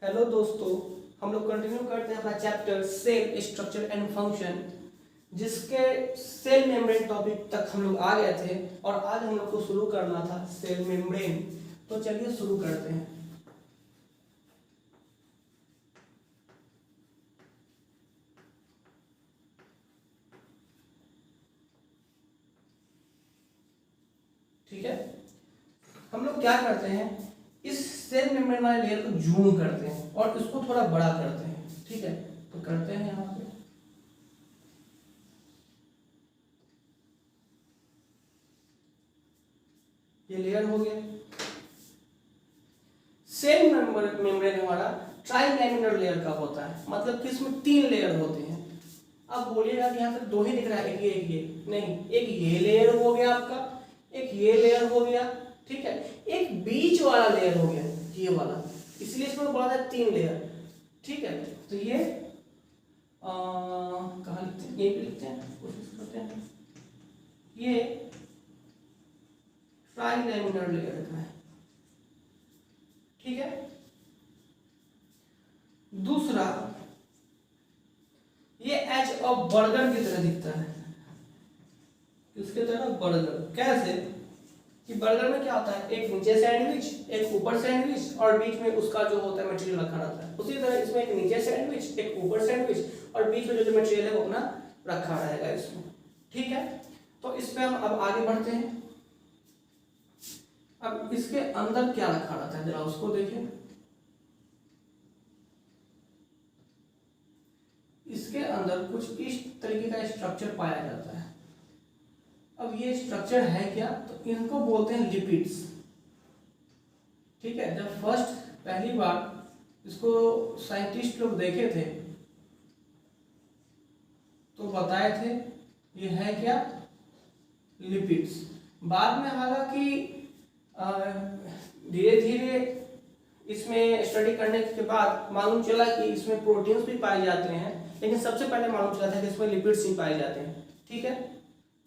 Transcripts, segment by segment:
Hello दोस्तों, हम लोग कंटिन्यू करते हैं अपना chapter cell structure and function, जिसके सेल मेम्ब्रेन टॉपिक तक हम लोग आ गए थे और आज हम लोग को शुरू करना था सेल मेम्ब्रेन। तो चलिए शुरू करते हैं। ठीक है, हम लोग क्या करते हैं, इस सेल मेम्ब्रेन वाले लेयर को जूम करते हैं और इसको थोड़ा बड़ा करते हैं। ठीक है, तो करते हैं यहाँ पे। ये लेयर हो गया। सेल मेम्ब्रेन हमारा ट्राइलैमिनर लेयर का होता है, मतलब कि इसमें 3 लेयर होते हैं। अब बोलिएगा कि यहाँ पे 2 ही दिख रहा है, एक ये नहीं, एक ये लेयर हो गया आपका, एक ये लेयर हो गया। ठीक है, एक बीच वाला लेयर हो गया, ये वाला, इसलिए इसमें बोला था 3 लेयर। ठीक है, तो ये कहाँ लिखते हैं, ये भी लिखते हैं, कोशिश करते हैं। ये ट्राइलैमिनर लेयर का है। ठीक है, दूसरा, ये एज ऑफ बर्गर की तरह दिखता है, इसके तरह बर्गर। कैसे कि बर्गर में क्या होता है, एक नीचे सैंडविच, एक ऊपर सैंडविच और बीच में उसका जो होता है मटेरियल रखा रहता है। उसी तरह इसमें एक नीचे सैंडविच, एक ऊपर सैंडविच और बीच में जो मटेरियल है वो अपना रखा रहेगा इसमें। ठीक है, तो इस पे हम अब आगे बढ़ते हैं। अब इसके अंदर क्या रखा रहता है, जरा उसको देखिए। इसके अंदर कुछ इस तरीके का स्ट्रक्चर पाया जाता है। अब ये स्ट्रक्चर है क्या, तो इनको बोलते हैं लिपिड्स। ठीक है, जब पहली बार इसको साइंटिस्ट लोग देखे थे तो बताए थे ये है क्या, लिपिड्स। बाद में हालांकि धीरे धीरे इसमें स्टडी करने के बाद मालूम चला कि इसमें प्रोटीन्स भी पाए जाते हैं, लेकिन सबसे पहले मालूम चला था कि इसमें लिपिड्स ही पाए जाते हैं। ठीक है,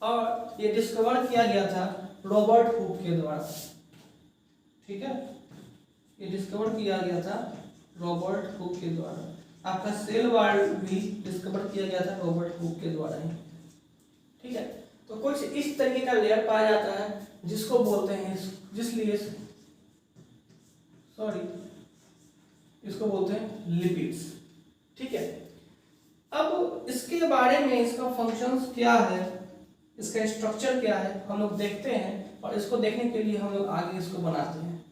और ये डिस्कवर किया गया था रॉबर्ट हुक के द्वारा। ठीक है, ये डिस्कवर किया गया था रॉबर्ट हुक के द्वारा। आपका सेल वॉल भी डिस्कवर किया गया था रॉबर्ट हुक के द्वारा ही। ठीक है, तो कुछ इस तरीके का लेयर पाया जाता है जिसको बोलते हैं, इसको बोलते हैं लिपिड्स। ठीक है, अब इसके बारे में, इसका फंक्शंस क्या है, इसका स्ट्रक्चर क्या है, हम लोग देखते हैं और इसको देखने के लिए हम लोग आगे इसको बनाते हैं।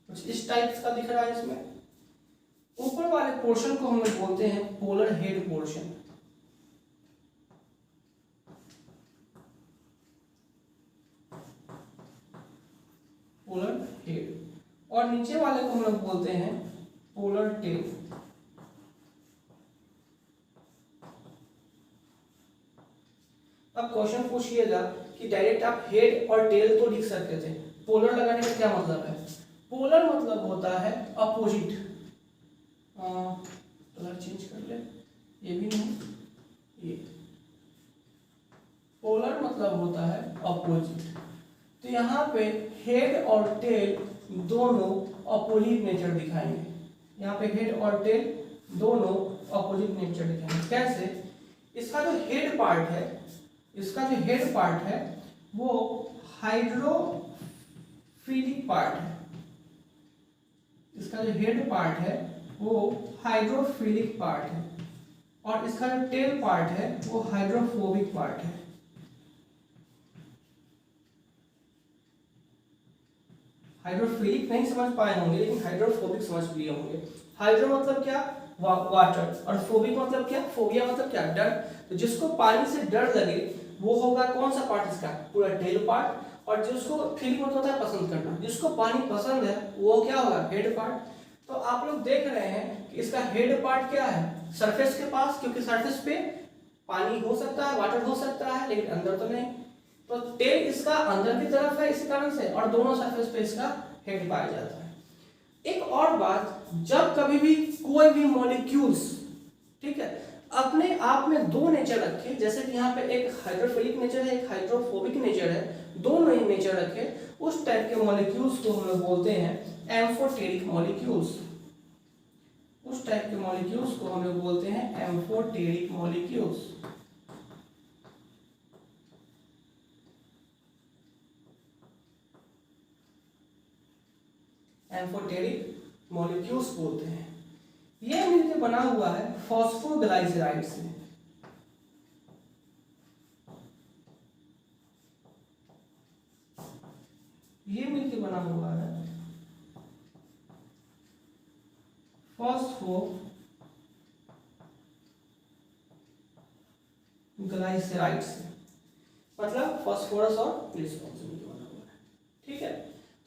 कुछ इस टाइप का दिख रहा है इसमें। ऊपर वाले पोर्शन को हम लोग बोलते हैं polar head portion. Polar head, और नीचे वाले को हम लोग बोलते हैं पोलर टेल। अब क्वेश्चन पूछिएगा कि डायरेक्ट आप हेड और टेल तो लिख सकते थे, पोलर लगाने का क्या मतलब है। पोलर मतलब होता है अपोजिट। कलर चेंज कर ले, ये भी नहीं, ये पोलर मतलब होता है अपोजिट। तो यहाँ पे हेड और टेल दोनों अपोजिट नेचर दिखाएंगे। यहाँ पे हेड और टेल दोनों अपोजिट नेचर दिखाएंगे। कैसे, इसका जो हेड पार्ट है, वो हाइड्रोफिलिक पार्ट है। इसका जो हेड पार्ट है वो हाइड्रोफिलिक पार्ट है, और इसका जो टेल पार्ट है वो हाइड्रोफोबिक पार्ट है। हाइड्रोफिलिक नहीं समझ पाए होंगे, लेकिन हाइड्रोफोबिक समझ लिए होंगे। हाइड्रो मतलब क्या, वाटर, और फोबिक मतलब क्या, फोबिया मतलब क्या, डर। तो जिसको पानी से डर लगे वो होगा कौन सा पार्ट, इसका पूरा टेल पार्ट। और जिसको फीलिंग मतलब होता है पसंद करना, जिसको पानी पसंद है वो क्या होगा, हेड पार्ट। तो आप लोग देख रहे हैं कि इसका हेड पार्ट क्या है, सरफेस के पास, क्योंकि सरफेस पे पानी हो सकता है, वाटर हो सकता है, लेकिन अंदर तो नहीं। तो टेल इसका अंदर की तरफ है इस कारण से, और दोनों सरफेस पे इसका हेड पाया जाता है। एक और बात, जब कभी भी कोई भी मॉलिक्यूल्स, ठीक है, अपने आप में 2 नेचर रखे, जैसे कि यहाँ पे एक हाइड्रोफिलिक नेचर है, एक हाइड्रोफोबिक नेचर है, दोनों ही नेचर रखे, उस टाइप के मॉलिक्यूल्स को हम लोग बोलते हैं एम्फोटेरिक मॉलिक्यूल्स। उस टाइप के मॉलिक्यूल्स को हम लोग बोलते हैं एम्फोटेरिक मॉलिक्यूल्स। एम्फोटेरिक मॉलिक्यूल्स बोलते हैं। ये मिलकर बना हुआ है फॉस्फोग्लाइसराइड से। ये मिलकर बना हुआ है फॉस्फोग्लाइसराइड से, मतलब फास्फोरस और ग्लिसरॉल से मिलकर बना हुआ है। ठीक है,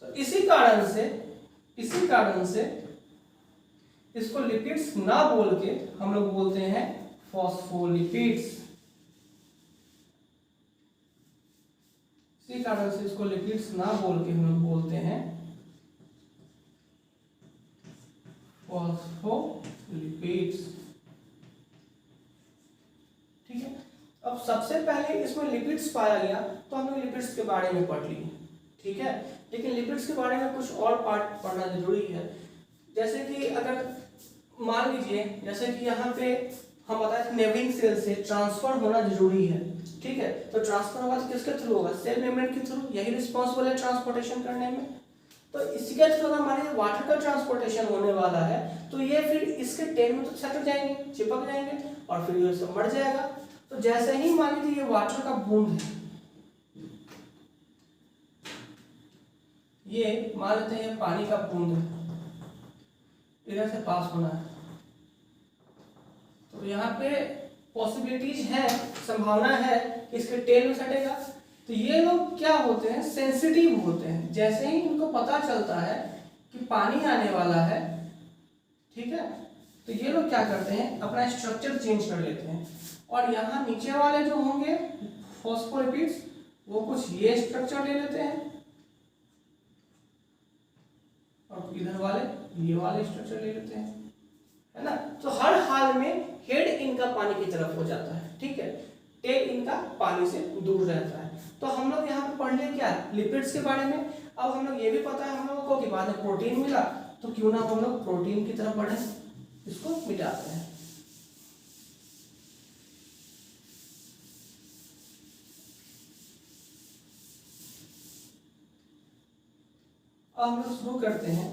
तो इसी कारण से इसको लिपिड्स ना बोल के हम लोग बोलते हैं फॉस्फोलिपिड्स। इसी कारण से इसको लिपिड्स ना बोल के हम लोग बोलते हैं फॉस्फोलिपिड्स। ठीक है, अब सबसे पहले इसमें लिपिड्स पाया गया तो हम लोग लिपिड्स के बारे में पढ़ लिए। ठीक है, लेकिन लिपिड्स के बारे में कुछ और पार्ट पढ़ना जरूरी है। जैसे कि अगर मान लीजिए, जैसे कि यहाँ पे हम बताए थे नेबरिंग सेल से ट्रांसफर होना जरूरी है। ठीक है, तो ट्रांसफर होगा तो किसके थ्रू होगा? सेल मेम्ब्रेन के थ्रू। यही रिस्पॉन्सिबल है ट्रांसपोर्टेशन करने में। तो इसके थ्रू अगर मान लीजिए वाटर का ट्रांसपोर्टेशन होने वाला है तो ये फिर इसके टेल में तो सटक जाएंगे, चिपक जाएंगे और फिर ये सब मर जाएगा। तो जैसे ही मान लीजिए ये वाटर का बूंद है, ये मान लेते हैं ये पानी का बूंद है, इधर से पास होना है, तो यहाँ पे पॉसिबिलिटीज है, संभावना है कि इसके टेल में सटेगा। तो ये लोग क्या होते हैं? सेंसिटिव होते हैं। जैसे ही इनको पता चलता है कि पानी आने वाला है, ठीक है, तो ये लोग क्या करते हैं? अपना स्ट्रक्चर चेंज कर लेते हैं। और यहाँ नीचे वाले जो होंगे फॉस्फोलिपिड्स, वो कुछ ये स्ट्रक्चर ले लेते हैं और इधर वाले ये वाले स्ट्रक्चर ले लेते हैं, है ना। तो हर हाल में हेड इनका पानी की तरफ हो जाता है, ठीक है, टेल इनका पानी से दूर रहता है। तो हम लोग यहाँ पे पढ़ लिए क्या? लिपिड्स के बारे में। अब हम लोग ये भी पता है हम लोगों को कि बाद में प्रोटीन मिला, तो क्यों ना हम लोग प्रोटीन की तरफ बढ़े, इसको मिटाते हैं। अब हम लोग शुरू करते हैं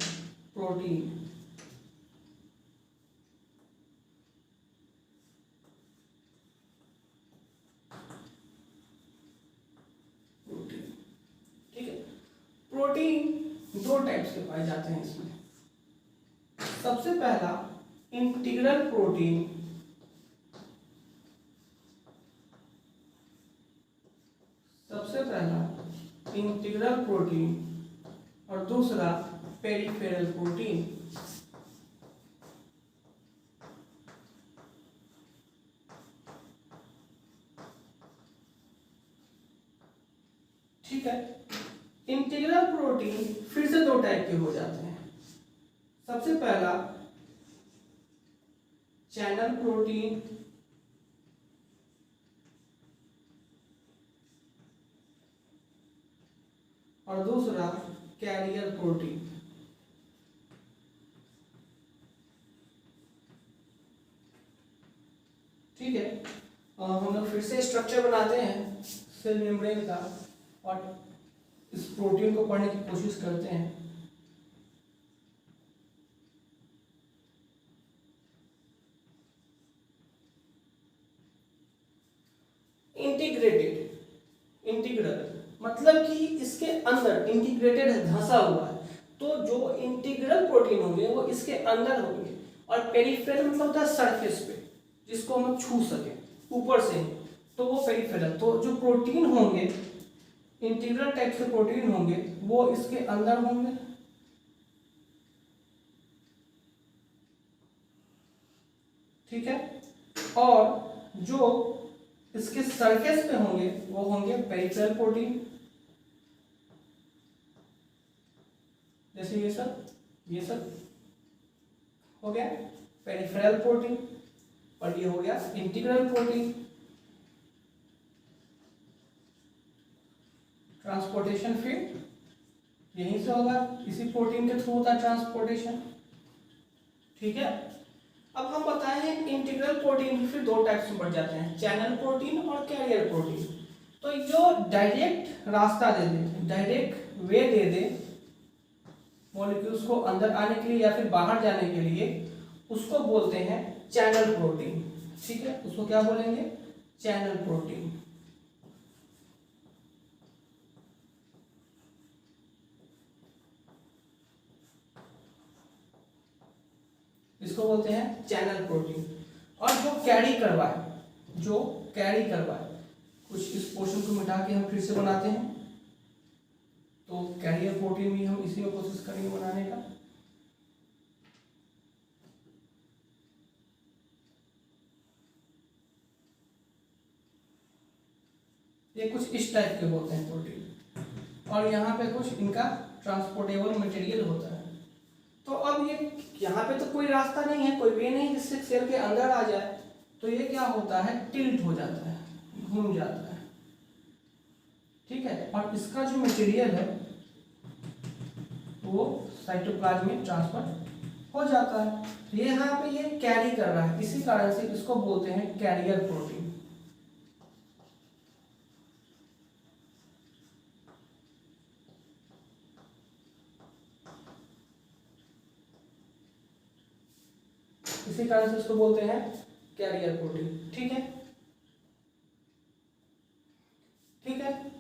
प्रोटीन। ठीक है, प्रोटीन दो टाइप्स के पाए जाते हैं इसमें। सबसे पहला इंटीग्रल प्रोटीन, सबसे पहला इंटीग्रल प्रोटीन और दूसरा पेरिफेरल प्रोटीन। ठीक है, इंटीग्रल प्रोटीन फिर से दो टाइप के हो जाते हैं। सबसे पहला चैनल प्रोटीन और दूसरा कैरियर प्रोटीन। ठीक है, हम लोग फिर से स्ट्रक्चर बनाते हैं सेल मेम्ब्रेन का और इस प्रोटीन को पढ़ने की कोशिश करते हैं। इंटीग्रेटेड, इंटीग्रल मतलब कि इसके अंदर इंटीग्रेटेड है, धंसा हुआ है। तो जो इंटीग्रल प्रोटीन होंगे वो इसके अंदर होंगे और पेरिफेरल मतलब होता है सरफेस पे, जिसको हम छू सके ऊपर से, तो वो पेरिफेरल। तो जो प्रोटीन होंगे, इंटीग्रल टाइप के प्रोटीन होंगे, वो इसके अंदर होंगे। ठीक है, और जो इसके सरफेस पे होंगे वो होंगे पेरिफेरल प्रोटीन। जैसे ये सब हो गया पेरिफेरल प्रोटीन और ये हो गया इंटीग्रल प्रोटीन। ट्रांसपोर्टेशन फील्ड यहीं से होगा, इसी प्रोटीन के थ्रू होता है ट्रांसपोर्टेशन। ठीक है, अब हम बताएं इंटीग्रल प्रोटीन फिर दो टाइप्स में बढ़ जाते हैं, चैनल प्रोटीन और कैरियर प्रोटीन। तो जो डायरेक्ट रास्ता दे दे, डायरेक्ट वे दे दे मॉलिक्यूल्स को अंदर आने के लिए या फिर बाहर जाने के लिए, उसको बोलते हैं चैनल प्रोटीन। ठीक है, उसको क्या बोलेंगे, चैनल प्रोटीन। इसको बोलते हैं चैनल प्रोटीन। और जो कैरी करवाए, जो कैरी करवाए, कुछ इस पोर्शन को मिटा के हम फिर से बनाते हैं, तो कैरियर प्रोटीन भी हम इसी में कोशिश करेंगे बनाने का। ये कुछ इस टाइप के होते हैं प्रोटीन, और यहाँ पे कुछ इनका ट्रांसपोर्टेबल मटेरियल होता है। तो अब ये यहाँ पे तो कोई रास्ता नहीं है, कोई वे नहीं जिससे सेल के अंदर आ जाए, तो ये क्या होता है, टिल्ट हो जाता है, घूम जाता है। ठीक है, और इसका जो मटेरियल है वो साइटोप्लाज्म में ट्रांसफर हो जाता है। तो ये यहाँ पे ये कैरी कर रहा है, इसी कारण से इसको बोलते हैं कैरियर प्रोटीन। इसी कारण से इसको बोलते हैं कैरियर प्रोटीन। ठीक है, ठीक है,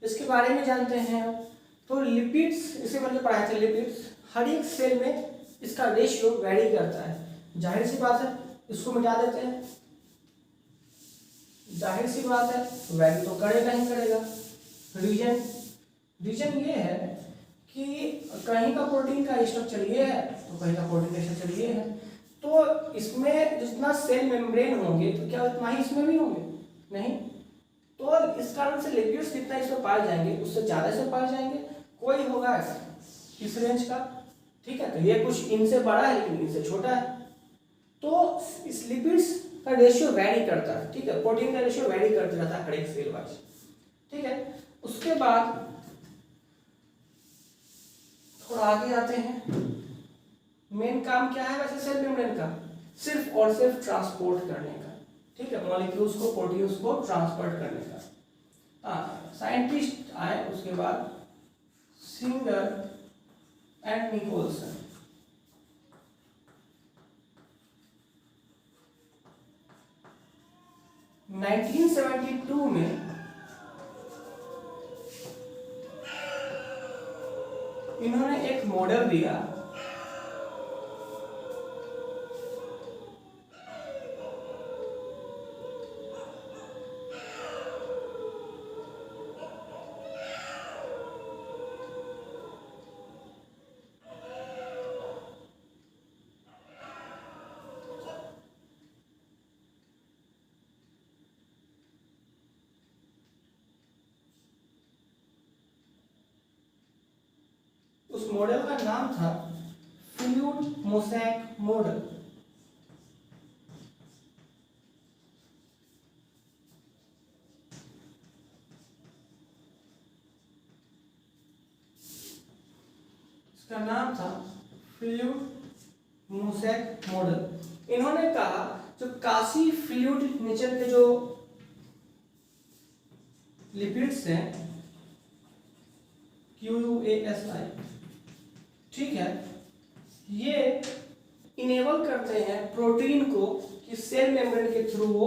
इसके बारे में जानते हैं। तो लिपिड्स, इसे मतलब पढ़ाए थे, लिपिड्स हर एक सेल में इसका रेशियो वैरी करता है। जाहिर सी बात है, इसको मिटा देते हैं, जाहिर सी बात है वैरी तो करेगा ही करेगा। रीजन, रीजन ये है कि कहीं का प्रोटीन का स्ट्रक्चर ये है तो कहीं का प्रोटीन का स्ट्रक्चर ये है, तो इसमें जितना सेल मेम्ब्रेन होंगे तो क्या उतना ही इसमें भी होंगे, नहीं। तो इस कारण से लिपिड्स जितना इसमें पाए जाएंगे उससे ज़्यादा इसमें पाए जाएंगे, कोई होगा इस रेंज का। ठीक है, तो ये कुछ इनसे बड़ा है लेकिन इनसे छोटा है, तो इस लिपिड्स का रेशियो वैरी करता है। ठीक है, प्रोटीन का रेशियो वैरी करते रहता है हर एक सेल वाइज। ठीक है, उसके बाद थोड़ा आगे आते हैं। मेन काम क्या है वैसे सेल मेम्ब्रेन का, सिर्फ और सिर्फ ट्रांसपोर्ट करने का। ठीक है, मॉलिक्यूल्स को, प्रोटीन्स को ट्रांसपोर्ट करने का। साइंटिस्ट आए उसके बाद, सिंगर एंड निकोलसन। नाइनटीन 1972 में इन्होंने एक मॉडल दिया, उस मॉडल का नाम था फ्लूइड मोज़ेक मॉडल। इसका नाम था फ्लूइड मोज़ेक मॉडल। इन्होंने कहा जो कासी फ्लूइड नेचर के जो लिपिड्स हैं, QUASI, ठीक है, ये इनेबल करते हैं प्रोटीन को कि सेल मेम्ब्रेन के थ्रू वो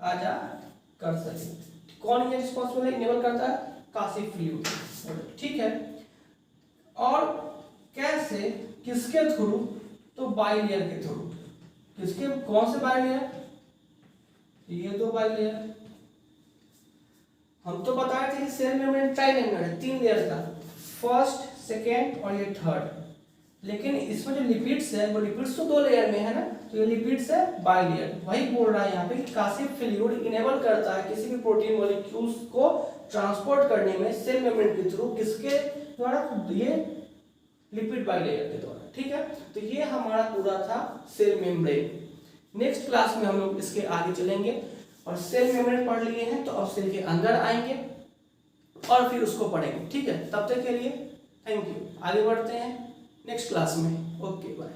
आ जा कर सके। कौन ये रिस्पॉन्सिबल है, इनेबल करता है, कासी फ्लूइड। ठीक है, और कैसे, किसके थ्रू, तो बाइलेयर के थ्रू। किसके, कौन से बाइलेयर, ये दो बाइलेयर। हम तो बताए थे कि सेल मेम्ब्रेन ट्राइलेंगुलर है, 3 लेयर का, फर्स्ट, सेकेंड और ये थर्ड। लेकिन इसमें जो लिपिड्स है वो लिपिड्स तो 2 लेयर में है ना, तो ये लिपिड्स है बाइलेयर। वही बोल रहा है यहाँ पे कि कासी फ्लूइड इनेबल करता है किसी भी प्रोटीन मॉलिक्यूल्स को ट्रांसपोर्ट करने में सेल मेम्ब्रेन के थ्रू, किसके द्वारा, ये लिपिड बाइलेयर के द्वारा। ठीक है, तो ये हमारा पूरा था सेल मेम्ब्रेन। नेक्स्ट क्लास में हम लोग इसके आगे चलेंगे। और सेल मेम्ब्रेन पढ़ लिए हैं तो अब सेल के अंदर आएंगे और फिर उसको पढ़ेंगे। ठीक है, तब तक के लिए थैंक यू। आगे बढ़ते हैं नेक्स्ट क्लास में। Okay bye.